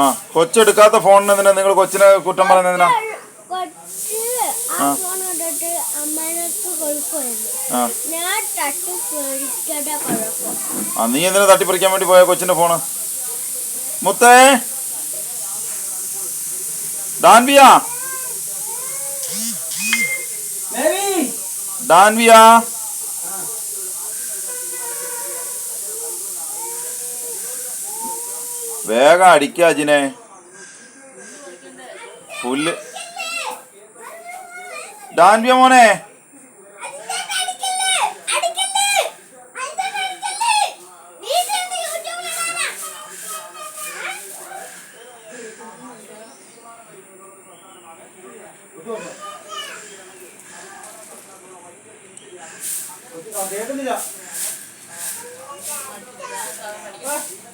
ആ കൊച്ചെടുക്കാത്ത ഫോണിന് എന്തിനാ നിങ്ങൾ കൊച്ചിനെ കുറ്റം പറയുന്നതിനാ? നീ എന്തിനാ തട്ടിപ്പറിക്കാൻ വേണ്ടി പോയ കൊച്ചിന്റെ ഫോണ്? മുത്തേ, ഡാൻവിയ, ഡാൻവിയ, വേഗം അടിക്ക അജിനെ. പുല്ല്. ഡാൻവിയ മോനെ,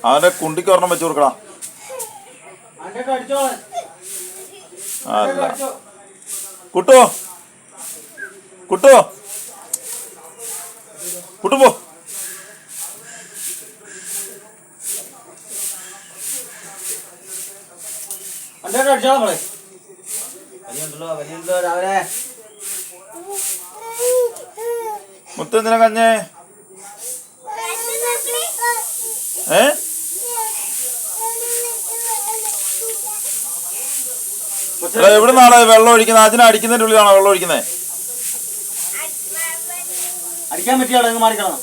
അവന്റെ കുണ്ടിക്ക് ഒരെണ്ണം വെച്ച് കൊടുക്കടാ. അല്ല കുട്ടോ, കുട്ടോ, കുട്ടുപോ. മുത്തെന്തിനാ കഞ്ഞേ? എവിടെ നിന്നാണ് വെള്ളം ഒഴിക്കുന്നത്? അതിനെ അടിക്കുന്നതിന്റെ ഉള്ളിലാണോ വെള്ളം ഒഴിക്കുന്നത്? അടിക്കാൻ പറ്റിയാളോ? മാറിക്കണം.